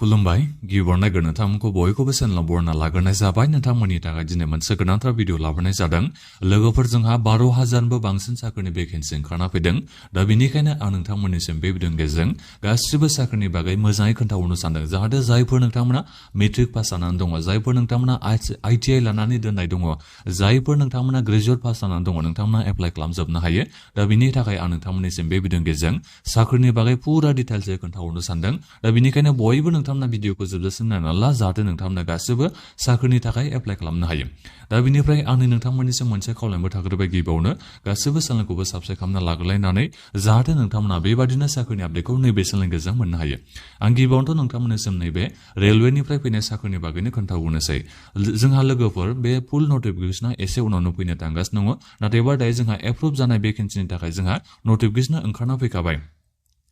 खुलुमबाय गिबियावनो नोंथांमोनखौ बयखौबो चेनेलाव बरायना लाग्रोनाय जाबाय। नोंथांमोननि थाखाय दिनै मोनसे गोनांथार भिडिअ लाबोनाय जादों। लोगोफोरजोंहा 12,000निबो बांसिन साख्रिनि भेकेन्सि ओंखारना फैदों। दा बेनिखायनो आं नोंथांमोननिसिम बे भिडिअनि गेजेरजों गासिबो साख्रिनि बागै मोजाङै खोन्थाहरनो सानदों, जाहाथे जायफोर नोंथांमोना मेट्रिक पास जानानै दङ, जायफोर नोंथांमोना ITI लानानै दोननाय दङ, जायफोर नोंथांमोना ग्रेजुवेट पास जानानै दङ, नोंथांमोना एप्लाइ खालामजोबनो हायो। दा बेनि थाखाय आं नोंथांमोननिसिम बे भिडिअनि गेजेरजों साख्रिनि बागै पुरा डिटेल्सै खोन्थाहरनो सानदों। दा बेनिखायनो बयबो नोंथांमोना भिडिअखौ जोबजासिम नायना ला, जाहाथे नोंथांमोना गासिबो साख्रिनि थाखाय एप्लाइ खालामनो हायो। दा बेनिफ्राय आंनि नोंथांमोननिसिम मोनसे खावलायनाय थाग्रोबाय, गिबियावनो गासिबो चेनेलखौबो साबस्क्राइब खालामना लाग्रोलायनानै, जाहाथे नोंथांमोना बेबादिनो साख्रिनि आपडेटखौ नैबे चेनेलनि गेजेरजों मोननो हायो। आं गिबियावनोथ' नोंथांमोननिसिम नैबे रेलवेनिफ्राय फैनाय साख्रिनि बागैनो खोन्थाहरनोसै। जोंहा लोगोफोर बे फुल नटिफिकेसना एसे उनावनो फैनो थांगासिनो दङ, नाथायबा दायो जोंहा एप्रुभ जानाय भेकेन्सिनि थाखाय जोंहा नटिफिकेसना ओंखारना फैखाबाय।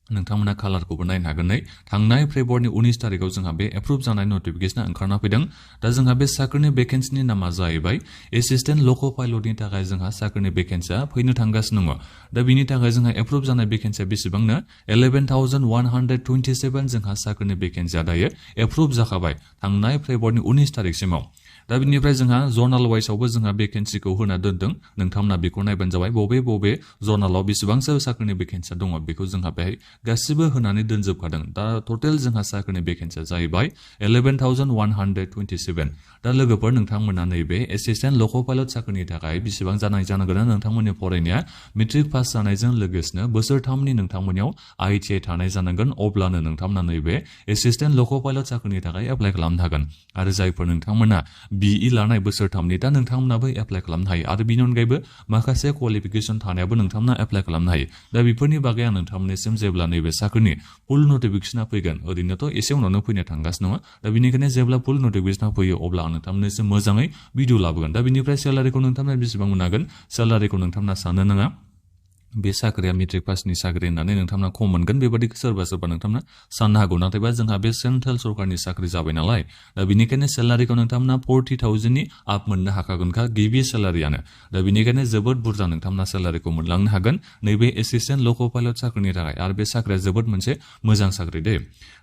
नोंथांमोना कालारखौबो नायनो हागोन। नै थांनाय फेब्रुवारिनि 19 तारिखआव जोंहा बे एप्रुभ जानाय नटिफिकेसना ओंखारना फैदों। दा जोंहा बे साख्रिनि भेकेन्सिनि नामा जाहैबाय एसिस्टेन्ट लक' पाइलटनि थाखाय जोंहा साख्रिनि भेकेन्सिया फैनो थांगासिनो दङ। दा बिनि थाखाय जोंहा एप्रुभ जानाय भेकेन्सिया बेसेबांनो 11,127 जोंहा साख्रिनि भेकेन्सिया दायो एप्रुभ जाखाबाय थांनाय फेब्रुवारिनि 19 तारिखसिमाव। दा बिनिफ्राय जोंहा जर्नाल वाइसआवबो जोंहा भेकेन्सिखौ होना दोनदों। नोंथांमोना बेखौ नायबानो जाबाय, बबे जर्नालाव बेसेबांसो साख्रिनि भेकेन्सिया दङ बेखौ जोंहा बेहाय गासिबो होनानै दोनजोबखादों। दा टटेल जोंहा साख्रिनि भेकेन्सिया जाहैबाय 11,127। दा लोगोफोर नोंथांमोना नैबे एसिस्टेन्ट लक' पाइलट साख्रिनि थाखाय बेसेबां जानांगोन, नोंथांमोननि फरायनाया मेट्रिक पास जानायजों लोगोसेनो बोसोरथामनि नोंथांमोननियाव ITI थानाय जानांगोन। अब्लानो नोंथांमोना नैबे एसिस्टेन्ट लक' पाइलट साख्रिनि थाखाय एप्लाइ खालामनो हागोन। आरो जायफोर नोंथांमोना BE लानाय बोसोरथामनि, दा नोंथांमोनाबो एप्लाइ खालामनो हायो। आरो बिनि अनगायैबो माखासे क्वालिफिकेसन थानायाबो नोंथांमोना एप्लाइ खालामनो हायो। दा बेफोरनि बागै आं नोंथांमोननिसिम जेब्ला नैबे साख्रिनि फुल नटिफिकेसना फैगोन, ओरैनोथ' एसे उनावनो फैनो थांगासिनो दङ। दा बेनिखायनो जेब्ला फुल नटिफिकेसना फैयो अब्ला आं नोंथांमोननिसिम मोजाङै भिडिअ लाबोगोन। दा बेनिफ्राय सेलारिखौ नोंथांमोना बेसेबां मोनगोन, सेलारिखौ नोंथांमोना साननो नाङा बे साख्रिया मेट्रिक पासनि साख्रि होननानै नोंथांमोना खम मोनगोन, बेबादि सोरबा नोंथांमोना साननो हागौ। नाथायबा जोंहा बे सेन्ट्रेल सरकारनि साख्रि जाबाय नालाय, दा बेनिखायनो सेलारिखौ नोंथांमोना 40,000नि आप मोननो हाखागोनखा गिबि सेलारियानो। दा बेनिखायनो जोबोद बुरजा नोंथांमोना सेलारिखौ मोनलांनो हागोन नैबे एसिस्टेन्ट लक' पाइलट साख्रिनि थाखाय। आरो बे साख्रिया जोबोद मोनसे मोजां साख्रि दे।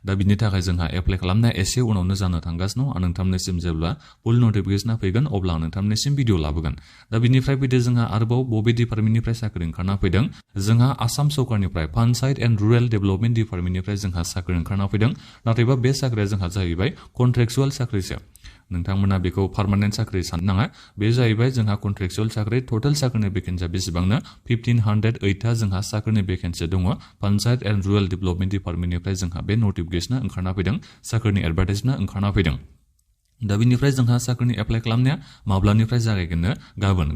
दा बिनि थाखाय जोंहा एप्लाइ खालामनाया एसे उनावनो जानो थांगासिनो दं। आं नोंथांमोननिसिम जेब्ला फुल नटिफिकेसना फैगोन अब्ला आं नोंथांमोननिसिम भिडिअ लाबोगोन। दा बिनिफ्राय फैदो जोंहा आरोबाव बबे डिपार्टमेन्टनिफ्राय साख्रि ओंखारना फैदों। जोंहा आसाम सरकारनिफ्राय पान्चायत एन्ड रुरेल डेभेलपमेन्ट डिपार्टमेन्टनिफ्राय जोंहा साख्रि ओंखारना फैदों। नाथायबा बे साख्रिया जोंहा जाहैबाय कन्ट्रेक्चुवेल साख्रिसो। नोंथांमोना बेखौ पार्मानेन्ट साख्रि साननो नाङा, बे जाहैबाय जोंहा कन्ट्रेक्चुवेल साख्रि। टटेल साख्रिनि भेकेन्सिया बेसेबांनो 1508 जोंहा साख्रिनि भेकेन्सि दङ। पान्चायत एन्ड रुरेल डेभेलपमेन्ट डिपार्टमेन्टनिफ्राय जोंहा बे नटिफिकेसना ओंखारना फैदों, साख्रिनि एडभार्टाइजमेन्टआ ओंखारना फैदों। दा बिनिफ्राय जोंहा साख्रिनि एप्लाइ खालामनाया माब्लानिफ्राय जागायगोननो,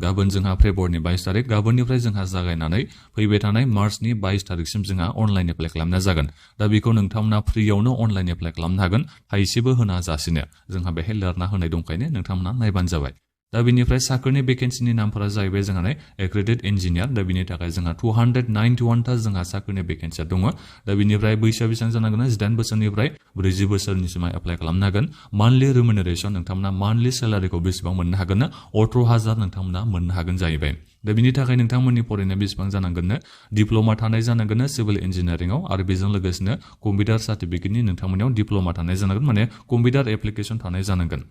गाबोन जोंहा फेब्रुवारिनि 22 तारिख, गाबोननिफ्राय जोंहा जागायनानै फैबाय थानाय मार्चनि 22 तारिखसिम जोंहा अनलाइन एप्लाइ खालामनाय जागोन। दा बेखौ नोंथांमोना फ्रियावनो अनलाइन एप्लाइ खालामनो हागोन, थाइसेबो होना जासिनो। जोंहा बेहाय लिरना होनाय दंखायनो नोंथांमोना नायबानो जाबाय। दा बेनिफ्राय साख्रिनि भेकेन्सिनि नामफोरा जाहैबाय जोंहा एक्रेडिट इन्जिनियार। दा बिनि थाखाय जोंहा 291 जोंहा साख्रिनि भेकेन्सिया दङ। दा बिनिफ्राय बैसोआ बेसेबां जानांगोन, 18 बोसोरनिफ्राय 40 बोसोरनिसिम एप्लाइ खालामनो हागोन। मान्थलि रिमिनारेसन नोंथांमोना मान्थलि सेलारिखौ बेसेबां मोननो हागोन, 18,000 नोंथांमोना मोननो हागोन जाहैबाय। दा बिनि थाखाय नोंथांमोननि फरायनाया बेसेबां जानांगोननो, डिप्ल'मा थानाय जानांगोन सिभिल इन्जिनियारिंआव। आरो बेजों लोगोसेनो कम्पिउटार सार्टिफिकेटनि नोंथांमोननियाव डिप्ल'मा थानाय जानांगोन, माने कम्पिउटार एप्लिकेसन थानाय जानांगोन।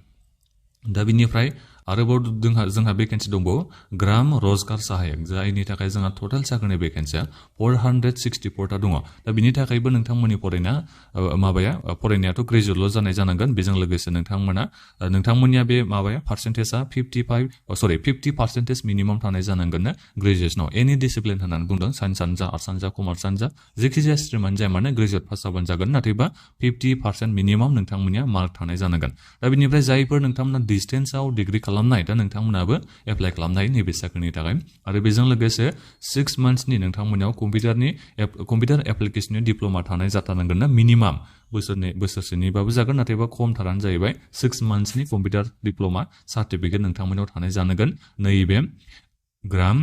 दा बिनिफ्राय आरोबाव जोंहा भेकेन्सि दंबावो ग्राम रजगार सहायक, जायनि थाखाय जोंहा टटेल साख्रिनि भेकेन्सिया 464 दङ। दा बिनि थाखायबो नोंथांमोननि फरायनायाथ' ग्रेजुवेटल' जानाय जानांगोन। बेजों लोगोसे नोंथांमोननिया बे पार्सेन्टेजआ 50% मिनिमाम थानाय जानांगोन ग्रेजुवेसनाव। एनि डिसिप्लिन होननानै बुंदों, साइन्सआनो जा, आर्ट्सआनो जा, कमार्सआनो जा, जेखिजाया स्ट्रिमानो जाया मानो ग्रेजुवेट पास जाबानो जागोन। नाथायबा 50% मिनिमाम नोंथांमोननिया मार्क थानाय जानांगोन। दा बिनिफ्राय जायफोर नोंथांमोना डिस्टेन्सआव डिग्री खालामनाय, दा नोंथांमोनाबो एप्लाइ खालामनो हायो नैबे साख्रिनि थाखाय। आरो बेजों लोगोसे 6 मान्थसनि नोंथांमोननियाव कम्पिउटार एप्लिकेसननि डिप्ल'मा थानाय जाथारनांगोन ना, मिनिमाम बोसोरसेनिबाबो जागोन। नाथायबा खमथारानो जाहैबाय 6 मान्थसनि कम्पिउटार डिप्ल'मा सार्टिफिकेट नोंथांमोननियाव थानाय जानांगोन नैबे ग्राम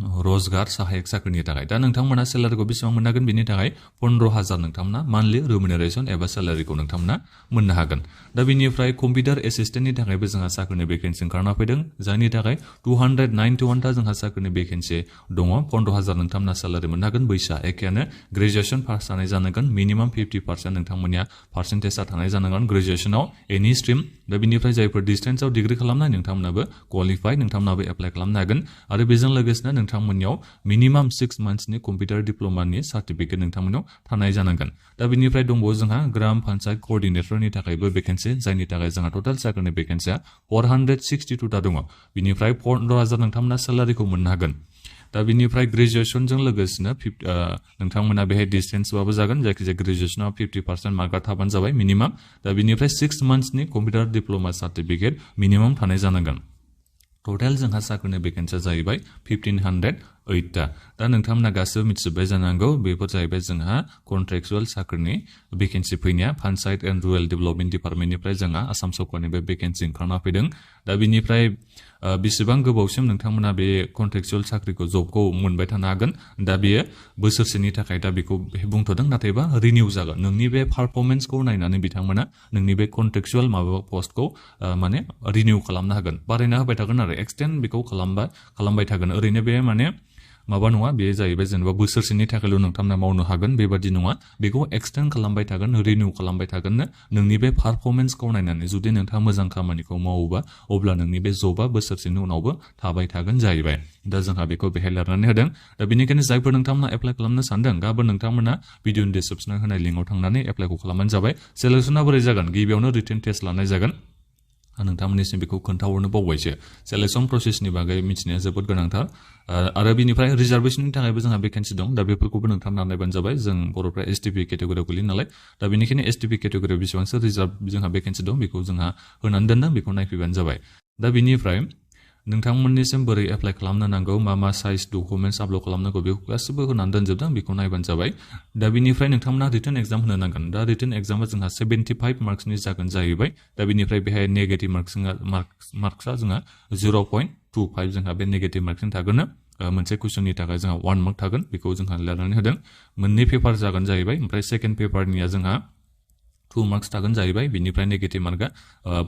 रोजगार सहायक साख्रिनि थाखाय दा नोंथांमोना सेलारिखौ बेसेबां मोननो हागोन बेनि थाखाय 15,000 नोंथांमोना मान्थलि रिमुनेरेसन एबा सेलारिखौ नोंथांमोना मोननो हागोन दा बेनिफ्राय कम्पिउटार एसिस्टेन्टनि थाखायबो जोंहा साख्रिनि भेकेन्सि ओंखारना फैदों जायनि थाखाय 291 ता जोंहा साख्रिनि भेकेन्सि दङ 15,000 नोंथांमोना सेलारि मोननो हागोन बैसोआ एखेयानो ग्रेजुएसन पास जानाय जानांगोन मिनिमाम 50% नोंथांमोननिया पार्सेन्टेजआ थानाय जानांगोन ग्रेजुएसनाव एनि स्ट्रिम दा बेनिफ्राय जायफोर डिस्टेन्सआव डिग्री खालामनाय नोंथांमोनाबो क्वालिफाइ नोंथांमोनाबो एप्लाइ खालामनो हागोन आरो बेजों लोगोसेनो नोंथांमोननियाव मिनिमाम 6 मान्थ्सनि कम्पिउटार डिप्ल'मानि सार्टिफिकेट नोंथांमोननाव थानाय जानांगोन दा बेनिफ्राय दंबावो जोंहा ग्राम पन्चायत कअर्डिनेटरनि थाखायबो भेकेन्सि जायनि थाखाय जोंहा टटेल साख्रिनि भेकेन्सिया 462 ता दङ बिनिफ्राय 15,000 नोंथांमोना सेलारिखौ मोननो हागोन दा बिनिफ्राय ग्रेजुएसनजों लोगोसेनो नोंथांमोना बेहाय डिस्टेन्सबाबो जागोन जायखिजाया ग्रेजुएसनाव 50% मार्कआ थाबानो जाबाय मिनिमाम दा बिनिफ्राय 6 मान्थ्सनि कम्पिउटार डिप्ल'मा सार्टिफिकेट मिनिमाम थानाय जानांगोन टटेल जोंहा साख्रिनि भेकेन्सिया जाहैबाय 1508 ता दा नोंथांमोना गासिबो मिथिजोब्बाय जानांगौ बेफोर जाहैबाय जोंहा कन्ट्रेक्चुअल साख्रिनि भेकेन्सि फैनाया पन्चायत एन्ड रुरेल डेभेलपमेन्ट डिपार्टमेन्टनिफ्राय जोंहा आसाम सरकारनि बे भेकेन्सि ओंखारना फैदों दा बिनिफ्राय बेसेबां गोबावसिम नोंथांमोना बे कन्ट्रेक्चुअल साख्रिखौ जबखौ मोनबाय थानो हागोन दा बेयो बोसोरसेनि थाखाय दा बेखौ बुंथ'दों नाथायबा रिनिउ जागोन नोंनि बे पारफरमेन्सखौ नायनानै बिथांमोना नोंनि बे कन्ट्रेक्चुअल माबा पस्टखौ माने रिनिउ खालामनो हागोन बारायना होबाय थागोन आरो एक्सटेन्ड बेखौ खालामबाय थागोन ओरैनो बे माने माबा नङा बेयो जाहैबाय जेनेबा बोसोरसेनि थाखायल' नोंथांमोना मावनो हागोन बेबादि नङा बेखौ एक्सटेन्ड खालामबाय थागोन रिनिउ खालामबाय थागोननो नोंनि बे पारफरमेन्सखौ नायनानै जुदि नोंथाङा मोजां खामानिखौ मावोबा अब्ला नोंनि बे जबा बोसोरसेनि उनावबो थाबाय थागोन जाहैबाय दा जोंहा बेखौ बेहाय लिरनानै होदों दा बेनिखायनो जायफोर नोंथांमोना एप्लाइ खालामनो सानदों गाबोन नोंथांमोना भिडिअनि डिसक्रिपसनाव होनाय लिंकआव थांनानै एप्लाइखौ खालामबानो जाबाय सेलेक्सना बोरै जागोन गिबियावनो रिटेन टेस्ट लानाय जागोन नोंथांमोननिसिम बेखौ खोन्थाहरनो बावबायसो सेलेक्सन प्रसेसनि बागै मिथिनाया जोबोद गोनांथार आरो बिनिफ्राय रिजार्भेशननि थाखायबो जोंहा भेकेन्सि दं दा बेफोरखौबो नोंथांमोना नायबानो जाबाय जों बर'फ्रा एसटिपि केटेगरियाव गोलैयो नालाय दा बेनिखायनो एसटिपि केटेगरियाव बेसेबांसो रिजार्भ जोंहा भेकेन्सि दं बेखौ जोंहा होनानै दोनदों बेखौ नायफैबानो जाबाय दा बिनिफ्राय नोंथांमोननिसिम बोरै एप्लाइ खालामनो नांगौ मा साइज डकुमेन्ट्स आपल'ड खालामनांगौ बेखौ गासिबो होनानै दोनजोबदों बेखौ नायबानो जाबाय दा बिनिफ्राय नोंथांमोना रिटेन एग्जाम होनो नांगोन दा रिटेन एग्जामा जोंहा 75 मार्क्सनि जागोन जाहैबाय दा बिनिफ्राय बेहाय नेगेटिभ मार्क्सआ जोंहा 0.25 जोंहा बे नेगेटिभ मार्क्सनि थागोन मोनसे कुइसननि थाखाय जोंहा 1 मार्क थागोन बेखौ जोंहा लिरनानै होदों मोननै पेपार जागोन जाहैबाय ओमफ्राय सेकेन्ड पेपारनिया जोंहा 2 मार्क्स थागोन जाहैबाय बिनिफ्राय नेगेटिभ मार्कआ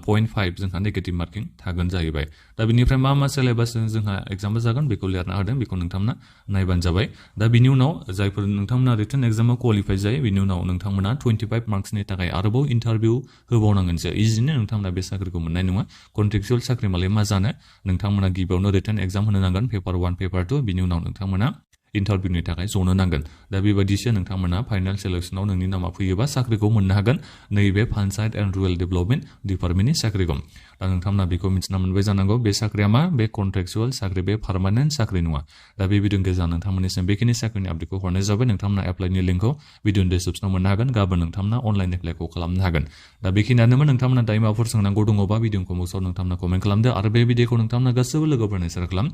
0.5 जोंहा नेगेटिभ मार्किं थागोन जाहैबाय दा बिनिफ्राय मा सिलेबासजों जोंहा एग्जामा जागोन बेखौ लिरना होदों बेखौ नोंथांमोना नायबानो जाबाय दा बिनि उनाव जायफोर नोंथांमोना रिटेन एग्जामाव क्वालिफाइ जायो बिनि उनाव नोंथांमोना 25 मार्क्सनि थाखाय आरोबाव इन्टारभिउ होबावनांगोनसो इजिनो नोंथांमोना बे साख्रिखौ मोननाय नङा कन्ट्रेक्चुअल साख्रि मालाय मा जानो नोंथांमोना गिबियावनो रिटेन एग्जाम होनो नांगोन पेपार 1 पेपार 2 बिनि उनाव नोंथांमोना इन्टारभिउनि थाखाय जनो नांगोन दा बेबायदिसो नोंथांमोना फाइनाल सेलेक्सनाव नोंनि नामा फैयोबा साख्रिखौ मोननो हागोन नैबे पन्चायत एन्ड रुरेल डेभेलपमेन्ट डिपार्टमेन्टनि साख्रिखौ दा नोंथांमोना बेखौ मिथिना मोनबाय जानांगौ बे साख्रिया मा बे कन्ट्रेक्चुअल साख्रि बे पार्मानेन्ट साख्रि नङा दा बे भिडिअनि गेजेरजों नोंथांमोननिसिम बेखिनि साख्रिनि आपडेटखौ हरनाय जाबाय नोंथांमोना एप्लाइनि लिंकखौ भिडिअनि डिसक्रिपसनाव मोननो हागोन गाबोन नोंथांमोना अनलाइन एप्लाइखौ खालामनो हागोन दा बेखिनियानोमोन नोंथांमोना दायो माबाफोर सोंनांगौ दङबा भिडिअखौ बक्सआव नोंथांमोना कमेन्ट खालामदो आरो बे भिडिअखौ नोंथांमोना गासैबो लोगोफोरनो शेयार खालाम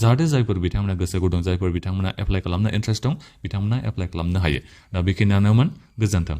जाहाथे जायफोर बिथांमोना गोसो गुदुं जायफोर बिथांमोना एप्लाइ खालामनो इन्ट्रेस्ट दं बिथांमोना एप्लाइ खालामनो हायो दा बेखिनियानोमोन गोजोन्थों